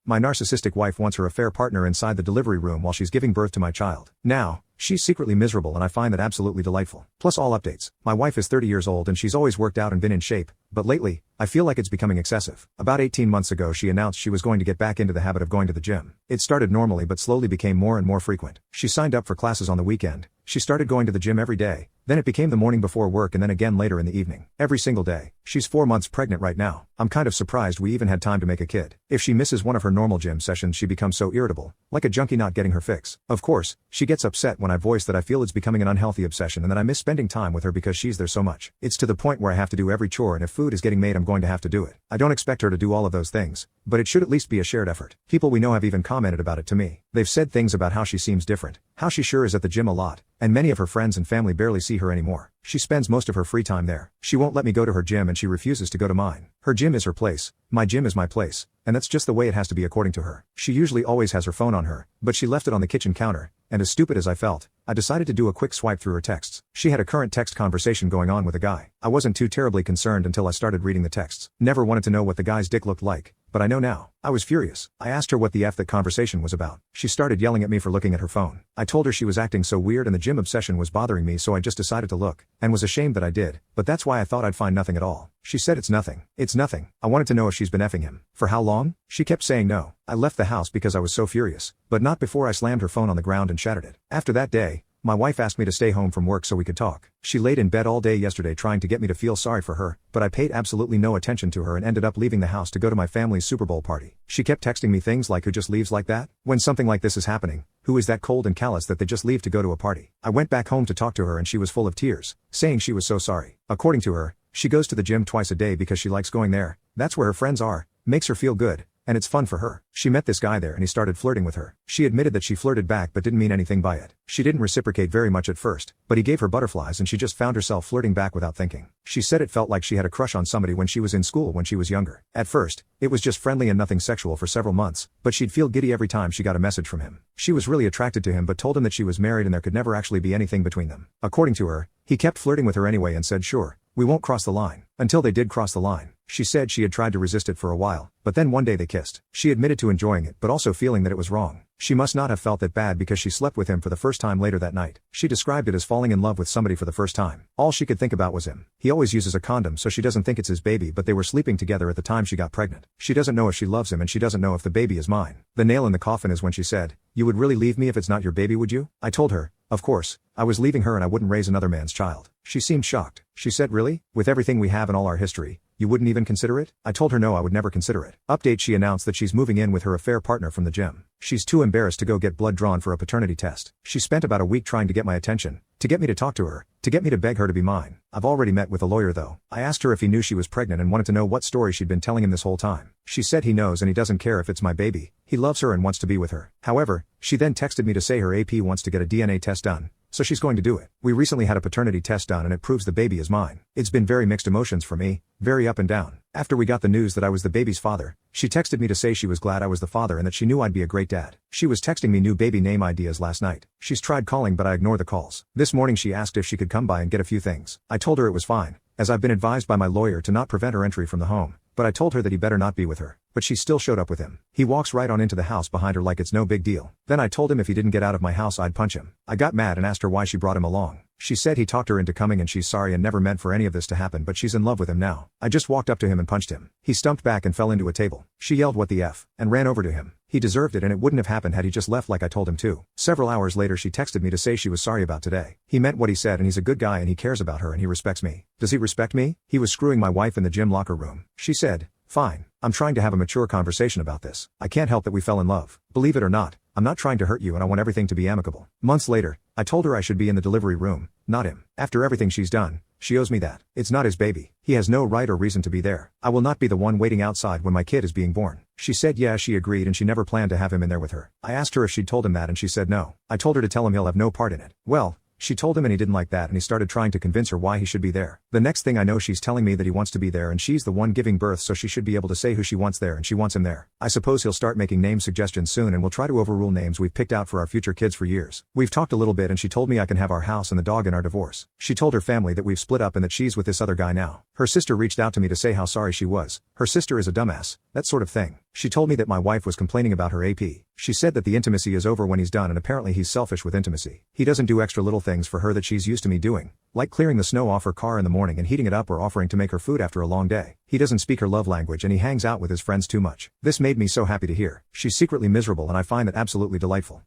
My narcissistic wife wants her affair partner inside the delivery room while she's giving birth to my child. Now, she's secretly miserable and I find that absolutely delightful. Plus all updates. My wife is 30 years old and she's always worked out and been in shape, but lately, I feel like it's becoming excessive. About 18 months ago she announced she was going to get back into the habit of going to the gym. It started normally but slowly became more and more frequent. She signed up for classes on the weekend. She started going to the gym every day. Then it became the morning before work and then again later in the evening. Every single day. She's 4 months pregnant right now. I'm kind of surprised we even had time to make a kid. If she misses one of her normal gym sessions she becomes so irritable, like a junkie not getting her fix. Of course, she gets upset when I voice that I feel it's becoming an unhealthy obsession and that I miss spending time with her because she's there so much. It's to the point where I have to do every chore and if food is getting made I'm going to have to do it. I don't expect her to do all of those things, but it should at least be a shared effort. People we know have even commented about it to me. They've said things about how she seems different, how she sure is at the gym a lot, and many of her friends and family barely see her anymore. She spends most of her free time there. She won't let me go to her gym and she refuses to go to mine. Her gym is her place, my gym is my place, and that's just the way it has to be according to her. She usually always has her phone on her, but she left it on the kitchen counter, and as stupid as I felt, I decided to do a quick swipe through her texts. She had a current text conversation going on with a guy. I wasn't too terribly concerned until I started reading the texts. Never wanted to know what the guy's dick looked like, but I know now. I was furious. I asked her what the F that conversation was about. She started yelling at me for looking at her phone. I told her she was acting so weird and the gym obsession was bothering me, so I just decided to look, and was ashamed that I did, but that's why I thought I'd find nothing at all. She said it's nothing. It's nothing. I wanted to know if she's been effing him. For how long? She kept saying no. I left the house because I was so furious, but not before I slammed her phone on the ground and shattered it. After that day, my wife asked me to stay home from work so we could talk. She laid in bed all day yesterday trying to get me to feel sorry for her, but I paid absolutely no attention to her and ended up leaving the house to go to my family's Super Bowl party. She kept texting me things like, "Who just leaves like that? When something like this is happening, who is that cold and callous that they just leave to go to a party?" I went back home to talk to her and she was full of tears, saying she was so sorry. According to her, she goes to the gym twice a day because she likes going there. That's where her friends are, makes her feel good, and it's fun for her. She met this guy there and he started flirting with her. She admitted that she flirted back but didn't mean anything by it. She didn't reciprocate very much at first, but he gave her butterflies and she just found herself flirting back without thinking. She said it felt like she had a crush on somebody when she was in school when she was younger. At first, it was just friendly and nothing sexual for several months, but she'd feel giddy every time she got a message from him. She was really attracted to him but told him that she was married and there could never actually be anything between them. According to her, he kept flirting with her anyway and said sure, we won't cross the line. Until they did cross the line. She said she had tried to resist it for a while, but then one day they kissed. She admitted to enjoying it but also feeling that it was wrong. She must not have felt that bad because she slept with him for the first time later that night. She described it as falling in love with somebody for the first time. All she could think about was him. He always uses a condom so she doesn't think it's his baby, but they were sleeping together at the time she got pregnant. She doesn't know if she loves him and she doesn't know if the baby is mine. The nail in the coffin is when she said, "You would really leave me if it's not your baby, would you?" I told her, of course, I was leaving her and I wouldn't raise another man's child. She seemed shocked. She said, "Really? With everything we have and all our history, you wouldn't even consider it?" I told her no, I would never consider it. Update: she announced that she's moving in with her affair partner from the gym. She's too embarrassed to go get blood drawn for a paternity test. She spent about a week trying to get my attention, to get me to talk to her, to get me to beg her to be mine. I've already met with a lawyer though. I asked her if he knew she was pregnant and wanted to know what story she'd been telling him this whole time. She said he knows and he doesn't care if it's my baby. He loves her and wants to be with her. However, she then texted me to say her AP wants to get a DNA test done, so she's going to do it. We recently had a paternity test done and it proves the baby is mine. It's been very mixed emotions for me, very up and down. After we got the news that I was the baby's father, she texted me to say she was glad I was the father and that she knew I'd be a great dad. She was texting me new baby name ideas last night. She's tried calling but I ignore the calls. This morning she asked if she could come by and get a few things. I told her it was fine, as I've been advised by my lawyer to not prevent her entry from the home, but I told her that he better not be with her. But she still showed up with him. He walks right on into the house behind her like it's no big deal. Then I told him if he didn't get out of my house I'd punch him. I got mad and asked her why she brought him along. She said he talked her into coming and she's sorry and never meant for any of this to happen, but she's in love with him now. I just walked up to him and punched him. He stumped back and fell into a table. She yelled "What the F?" and ran over to him. He deserved it and it wouldn't have happened had he just left like I told him to. Several hours later she texted me to say she was sorry about today. He meant what he said and he's a good guy and he cares about her and he respects me. Does he respect me? He was screwing my wife in the gym locker room. She said, "Fine. I'm trying to have a mature conversation about this. I can't help that we fell in love. Believe it or not, I'm not trying to hurt you and I want everything to be amicable." Months later, I told her I should be in the delivery room, not him. After everything she's done, she owes me that. It's not his baby. He has no right or reason to be there. I will not be the one waiting outside when my kid is being born. She said yeah, she agreed and she never planned to have him in there with her. I asked her if she'd told him that and she said no. I told her to tell him he'll have no part in it. Well, She told him and he didn't like that and he started trying to convince her why he should be there. The next thing I know she's telling me that he wants to be there and she's the one giving birth so she should be able to say who she wants there and she wants him there. I suppose he'll start making name suggestions soon and we'll try to overrule names we've picked out for our future kids for years. We've talked a little bit and she told me I can have our house and the dog in our divorce. She told her family that we've split up and that she's with this other guy now. Her sister reached out to me to say how sorry she was. Her sister is a dumbass, that sort of thing. She told me that my wife was complaining about her AP. She said that the intimacy is over when he's done and apparently he's selfish with intimacy. He doesn't do extra little things for her that she's used to me doing, like clearing the snow off her car in the morning and heating it up or offering to make her food after a long day. He doesn't speak her love language and he hangs out with his friends too much. This made me so happy to hear. She's secretly miserable and I find that absolutely delightful.